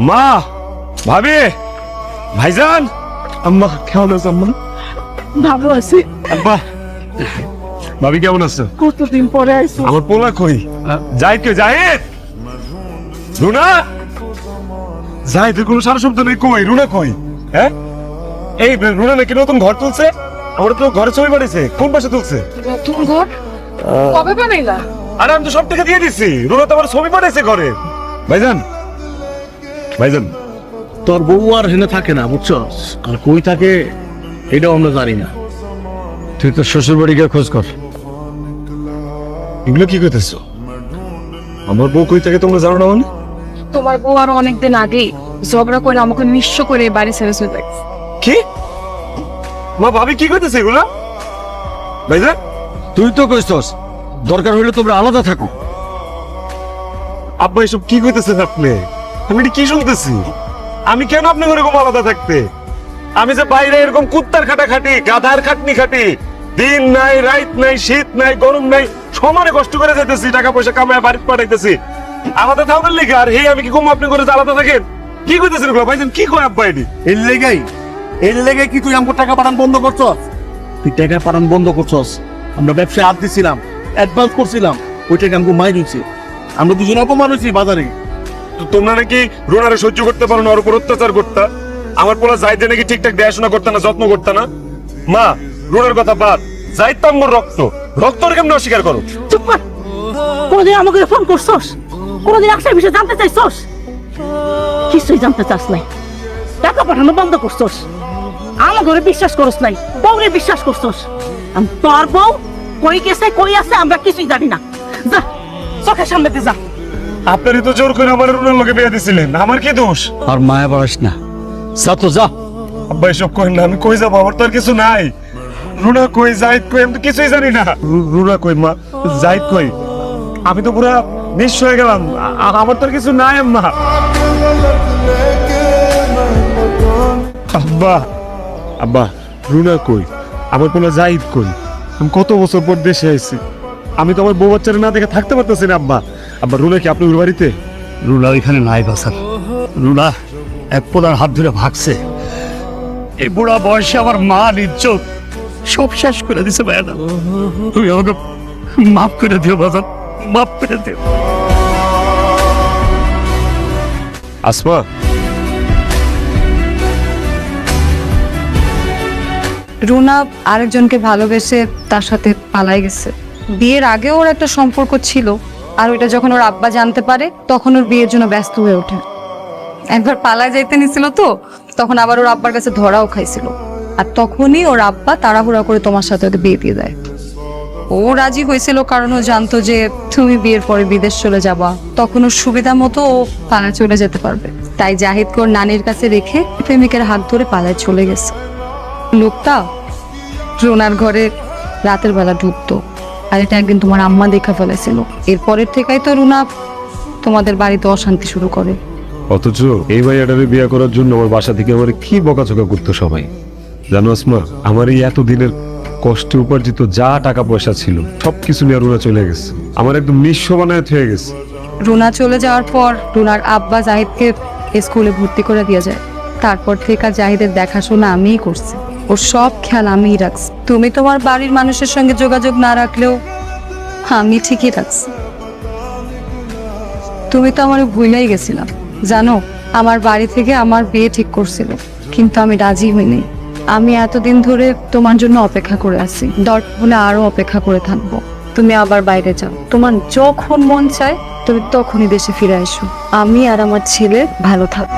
মা, ভাবি, ভাইজান, আম্মা কেমন আছো আম্মা? ভালো আছি। আব্বা, ভাবি কেমন আছো? কতদিন পরে আইছো? আমার পোলা কই? জাহিদ কই? জাহিদ, রুনা, জাহিদের কোনো সারা শব্দ নেই। কই রুনা কই? হ্যাঁ, এই রুনা নাকি নতুন ঘর তুলছে। আমরা তো ঘরে ছবি বানিয়েছে। কোন পাশে তুলছে? নতুন ঘর কবে বানাইলা? আরে আমি তো সব টাকা দিয়ে দিছি। রুনা তো আমার ছবি বানিয়েছে ঘরে। ভাইজান, ভাইজান, তোর বউ আর হেনে থাকে না, বুঝছস? আর কই থাকে এটাও আমরা জানি না। তুই তোর শ্বশুর বাড়ি গিয়ে খোঁজ কর। এগুলো কি করতেছো? আমার বউ কই থাকে তোমরা জানো না মানে? তোমার বউ আরো অনেকদিন আগেই ঝগড়া করে আমাকে নিঃস্ব করে বাড়ি ছেড়ে চলে গেছে। কি? মা, ভাবি কি করতেছে এগুলা? ভাইজান, তুই তো কইছস দরকার হইলে তোমরা আলাদা থাকো। আব্বা এসব কি করতেছেন আপনি? আমি এটা কি শুনতেছি? আমি কেন আপনার এরকম আলাদা থাকতে? আমি যে বাইরে এরকম কুত্তার খাটা খাটি, গাধার খাটনি খাটি, দিন নাই রাত নাই, শীত নাই গরম নাই, সমানে কষ্ট করে যেতেছি, টাকা পয়সা কামায় বাড়িতে পাঠাইতেছি। আলাদা থাকার লিগে আর হে আমি কি কম আপনি করে আলাদা থাকেন? কি করতেছেন এগুলো? ভাইজান কি কয় আব্বা এটি? এর লেগে কি তুই আমাকে টাকা পাঠান বন্ধ করছস? তুই টাকা পাঠান বন্ধ করছস। আমরা ব্যবসায় হাত দিছিলাম, অ্যাডভান্স করছিলাম, ওই টাকা আমাকে মাই দিচ্ছে। আমরা দুজন অপমান হয়েছি বাজারে। তোমরা নাকি রোনারে সহ্য করতে পারো না, ওর উপর অত্যাচার করতা। আমার পোলা জাহিদ নাকি ঠিকঠাক দেখাশোনা করতে না, যত্ন করতে না। মা, রোনার কথা বাদ, জাহিদ তো আমার রক্ত, রক্তর কেমন অস্বীকার করো? চুপ কর। কোনদিন আমাকে ফোন করছস? কোনদিন একসাথে বিষয়ে জানতে চাইছস? কিছুই জানতে চাস নাই। টাকা পাঠানো বন্ধ করছস। আমার ঘরে বিশ্বাস করস নাই, বউরে বিশ্বাস করছস। তোর বউ কই গেছে কই আছে আমরা কিছুই জানি না। যা চোখের সামনে দিয়ে যা। আপনারই তো জোর করে আমার রোনার লোকে বিয়ে দিছিলেন, আমার কি দোষ? আর মায়া বাড়াস না, যা তো যা। আব্বা এসব কই না, আমি কই যাবো? আমার তো আর কিছু নাই। রুনা কই, জাহিদ কই, আমি তো কিছুই জানি না। রুনা কই মা, জাহিদ কই? আমি তো পুরা নিঃস্ব হয়ে গেলাম। আমার তো আর কিছু নাই আম্মা। আব্বা, আব্বা, রুনা কই? আমার পোলা জাহিদ কই? আমি কত বছর পর দেশে আইছি, আমি তো আমার বউ বাচ্চারা না দেখে থাকতে পারতেছি না আব্বা। আব্বা, রুনা কি আপনার বাড়িতে? রুনা ওইখানে নাই বাসার। রুনা এক পোলার হাত ধরে ভাগছে। এই বুড়া বয়সে আমার মা ইজ্জত সব শেষ করে দিছে ভাইয়া। তুমি আমাকে মাফ করে দিও বাজার, মাফ করে দিও। আসমা, রুনা আরেকজনকে ভালোবেসে তার সাথে পালাই গেছে। বিয়ের আগেও ওর একটা সম্পর্ক ছিল, আর ওইটা যখন ওর আব্বা জানতে পারে তখন ওর বিয়ের জন্য ব্যস্ত হয়ে ওঠে। একবার পালায় যাইতে নিছিল তো, তখন আবার ওর আব্বার কাছে ধরাও খাইছিল। আর তখনই ওর আব্বা তাড়াহুড়া করে তোমার সাথে ওকে বিয়ে দিয়ে দেয়। ও রাজি হয়েছিল কারণ ও জানতো যে তুমি বিয়ের পরে বিদেশ চলে যাবা, তখন ওর সুবিধা মতো ও পালায় চলে যেতে পারবে। তাই জাহিদকে ওর নানির কাছে রেখে প্রেমিকের হাত ধরে পালায় চলে গেছে। লোকটা রোনার ঘরে রাতের বেলা ঢুকতো, আর এটা একদিন তোমার আম্মা দেখা ফেলেছিল। এরপরের থেকেই তো রুনা তোমাদের বাড়িতে অশান্তি শুরু করে। অথচ এই ভাইয়াটারে বিয়ে করার জন্য আমার বাসা থেকে আমার কি বকাঝকা করতো সবাই। জানো আসমা, আমার এই এতদিনের কষ্টে উপার্জিত যা টাকা পয়সা ছিল সবকিছু নিয়ে রুনা চলে গেছে, আমার একদম নিঃস্ব বানায় হয়ে গেছে। রুনা চলে যাওয়ার পর রুনার আব্বা জাহিদকে স্কুলে ভর্তি করে দিয়ে যায়। তারপর থেকে জাহিদের দেখাশোনা আমিই করছি, ওর সব খেয়াল আমিই রাখছি। তুমি তোমার বাড়ির মানুষের সঙ্গে যোগাযোগ না রাখলেও আমি ঠিকই রাখছি। তুমি তো আমার ভুলেই গেছিলাম জানো। আমার বাড়ি থেকে আমার বিয়ে ঠিক করছিল, কিন্তু আমি রাজি হইনি। আমি এতদিন ধরে তোমার জন্য অপেক্ষা করে আছি, দরকার হলে আরো অপেক্ষা করে থাকবো। তুমি আবার বাইরে যাও, তোমার যখন মন চায় তুমি তখনই দেশে ফিরে আসো। আমি আর আমার ছেলে ভালো থাকবো।